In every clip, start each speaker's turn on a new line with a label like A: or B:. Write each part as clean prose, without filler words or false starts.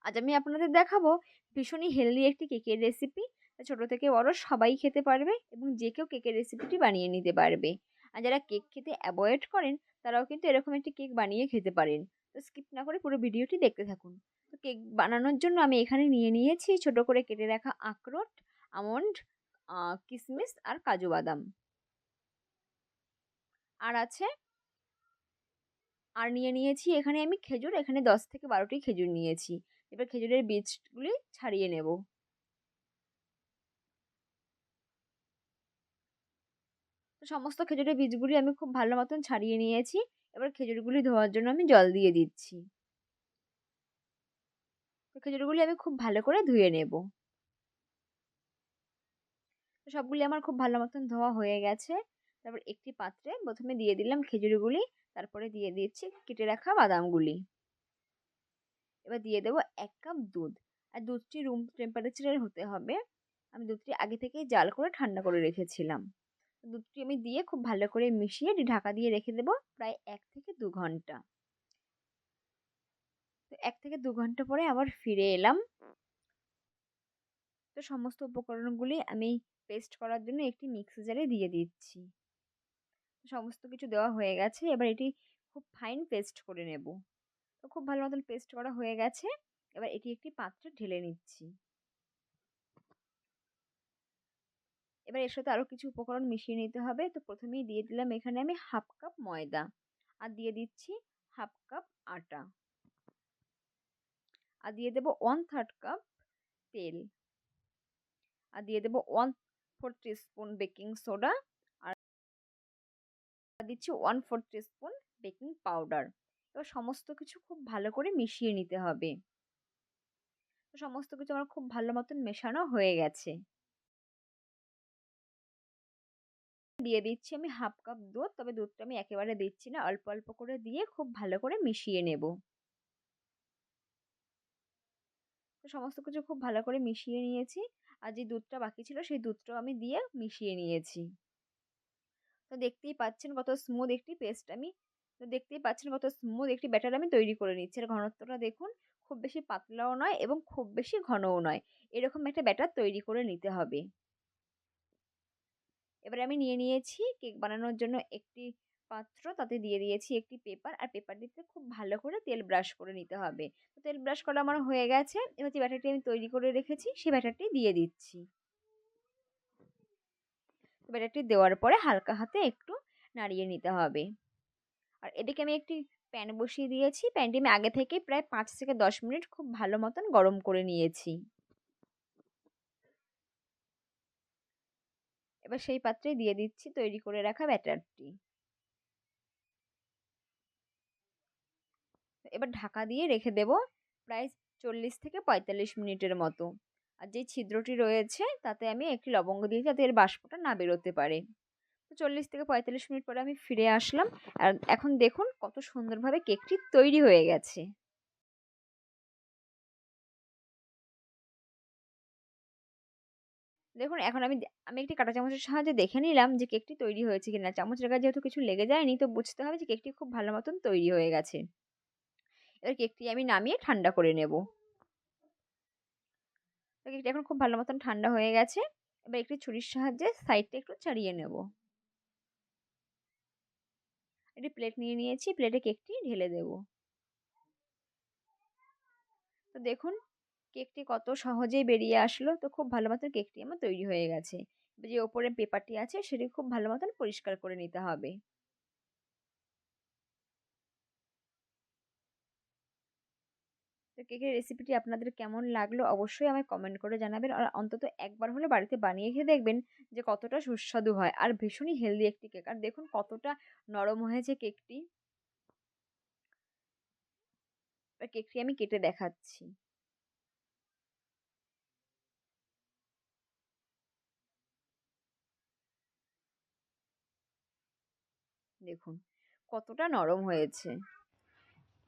A: আজ আমি আপনাদের দেখাবো ভীষণই হেলদি একটি কেকের রেসিপি। ছোট থেকে বড় সবাই খেতে পারবে এবং যে কেউ কেকের রেসিপিটি বানিয়ে নিতে পারবে। আর যারা কেক খেতে অ্যাভয়েড করেন তারাও কিন্তু এরকম একটি কেক বানিয়ে খেতে পারেন। তো স্কিপ না করে পুরো ভিডিওটি দেখতে থাকুন। তো কেক বানানোর জন্য আমি এখানে নিয়েছি ছোট করে কেটে রাখা আখরোট, আমন্ড, কিশমিশ আর কাজু বাদাম। আর আছে আর নিয়েছি এখানে আমি খেজুর, এখানে 10 থেকে 12টি খেজুর নিয়েছি। এবার খেজুরের বীজগুলি ছাড়িয়ে নেব। তো সমস্ত খেজুরের বীজগুলি আমি খুব ভালো মতন ছাড়িয়ে নিয়েছি। এবার খেজুরগুলি ধোয়ার জন্য আমি জল দিয়ে দিচ্ছি। তো খেজুরগুলি আমি খুব ভালো করে ধুয়ে নেব। তো সবগুলি আমার খুব ভালো মতন ধোয়া হয়ে গেছে। তারপর একটি পাত্রে প্রথমে দিয়ে দিলাম খেজুরগুলি, তারপরে দিয়ে দিচ্ছি কেটে রাখা বাদামগুলি। এবার দিয়ে দেবো 1 কাপ দুধ। আর দুধটি রুম টেম্পারেচারের হতে হবে। আমি দুধটি আগে থেকেই জাল করে ঠান্ডা করে রেখেছিলাম। দুধটি আমি দিয়ে খুব ভালো করে মিশিয়ে ঢাকা দিয়ে রেখে দেবো প্রায় 1 থেকে 2 ঘন্টা। তো 1 থেকে 2 ঘন্টা পরে আবার ফিরে এলাম। তো সমস্ত উপকরণগুলি আমি পেস্ট করার জন্য একটি মিক্সি জারে দিয়ে দিচ্ছি। সমস্ত কিছু দেওয়া হয়ে গেছে। এবার এটি খুব ফাইন পেস্ট করে নেব। তো খুব ভালো মতন পেস্ট করা হয়ে গেছে। এবার এটি একটি পাত্রে ঢেলে নিচ্ছি। এবার এর সাথে আরও কিছু উপকরণ মিশিয়ে নিতে হবে। তো প্রথমেই দিয়ে দিলাম এখানে আমি 1/2 কাপ ময়দা, আর দিয়ে দিচ্ছি 1/2 কাপ আটা, আর দিয়ে দেবো 1/3 কাপ তেল, আর দিয়ে দেবো 1/4 টিস্পুন বেকিং সোডা, আর দিচ্ছি 1/4 টিস্পুন বেকিং পাউডার। এবার সমস্ত কিছু খুব ভালো করে মিশিয়ে নিতে হবে। তো সমস্ত কিছু আমার খুব ভালো মতন মেশানো হয়ে গেছে। দিয়ে দিচ্ছি আমি 1/2 কাপ দুধ, তবে দুধটা আমি একেবারে দিচ্ছি না, অল্প অল্প করে দিয়ে খুব ভালো করে মিশিয়ে নেব। তো সমস্ত কিছু খুব ভালো করে মিশিয়ে নিয়েছি। আর যে দুধটা বাকি ছিল সেই দুধটাও আমি দিয়ে মিশিয়ে নিয়েছি। তো দেখতেই পাচ্ছেন কত স্মুথ একটি পেস্ট আমি তো দেখতেই পাচ্ছেন কত স্মুথ একটি ব্যাটার আমি তৈরি করে নিচ্ছি। আর ঘনত্বটা দেখুন, খুব বেশি পাতলাও নয় এবং খুব বেশি ঘনও নয়। এরকম একটা ব্যাটার তৈরি করে নিতে হবে। এবারে আমি নিয়েছি কেক বানানোর জন্য একটি পাত্র, তাতে দিয়ে দিয়েছি একটি পেপার, আর পেপারটিতে খুব ভালো করে তেল ব্রাশ করে নিতে হবে। তো তেল ব্রাশ করা আমার হয়ে গেছে। এবার যে ব্যাটারটি আমি তৈরি করে রেখেছি সেই ব্যাটারটি দিয়ে দিচ্ছি। ব্যাটারটি দেওয়ার পরে হালকা হাতে একটু নাড়িয়ে নিতে হবে। আর এদিকে আমি একটি প্যান বসিয়ে দিয়েছি। প্যানটি আমি আগে থেকে প্রায় 5 থেকে 10 মিনিট খুব ভালো মতন গরম করে নিয়েছি। এবার সেই পাত্রে দিয়ে দিচ্ছি তৈরি করে রাখা ব্যাটারটি। এবার ঢাকা দিয়ে রেখে দেব প্রায় 40 থেকে 45 মিনিটের মতো। আর যে ছিদ্রটি রয়েছে তাতে আমি একটি লবঙ্গ দিয়েছি যাতে এর বাষ্পটা না বেরোতে পারে। তো 40 থেকে 45 মিনিট পরে আমি ফিরে আসলাম। আর এখন দেখুন কত সুন্দরভাবে কেকটি তৈরি হয়ে গেছে। দেখুন এখন আমি একটি কাঁটা চামচের সাহায্যে দেখে নিলাম যে কেকটি তৈরি হয়েছে কিনা। চামচের গায়ে যেহেতু কিছু লেগে যায়নি, তো বুঝতে হবে যে কেকটি খুব ভালো মতন তৈরি হয়ে গেছে। এবার কেকটি আমি নামিয়ে ঠান্ডা করে নেব। তো কেকটি এখন খুব ভালো মতন ঠান্ডা হয়ে গেছে। এবার একটি ছুরির সাহায্যে সাইডটা একটু ছাড়িয়ে নেব। একটি প্লেট নিয়েছি, প্লেটে কেকটি ঢেলে দেব। তো দেখুন কেকটি কত সহজেই বেরিয়ে আসলো। তো খুব ভালো মতন কেকটি আমার তৈরি হয়ে গেছে। যে ওপরে পেপারটি আছে সেটি খুব ভালো মতন পরিষ্কার করে নিতে হবে। তো কেকের রেসিপিটি আপনাদের কেমন লাগলো অবশ্যই আমায় কমেন্ট করে জানাবেন। আর অন্তত একবার হলে বাড়িতে বানিয়ে খেয়ে দেখবেন যে কতটা সুস্বাদু হয়। আর ভীষণই হেলদি একটি কেক। আর দেখুন কতটা নরম হয়েছে কেকটি। কেকটি আমি কেটে দেখাচ্ছি। দেখুন কতটা নরম হয়েছে।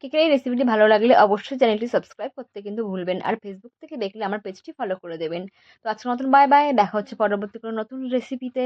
A: কেকের এই রেসিপিটি ভালো লাগলে অবশ্যই চ্যানেলটি সাবস্ক্রাইব করতে কিন্তু ভুলবেন। আর ফেসবুক থেকে দেখলে আমার পেজটি ফলো করে দেবেন। তো আজকের মতন বাই বাই, দেখা হচ্ছে পরবর্তী কোনো নতুন রেসিপিতে।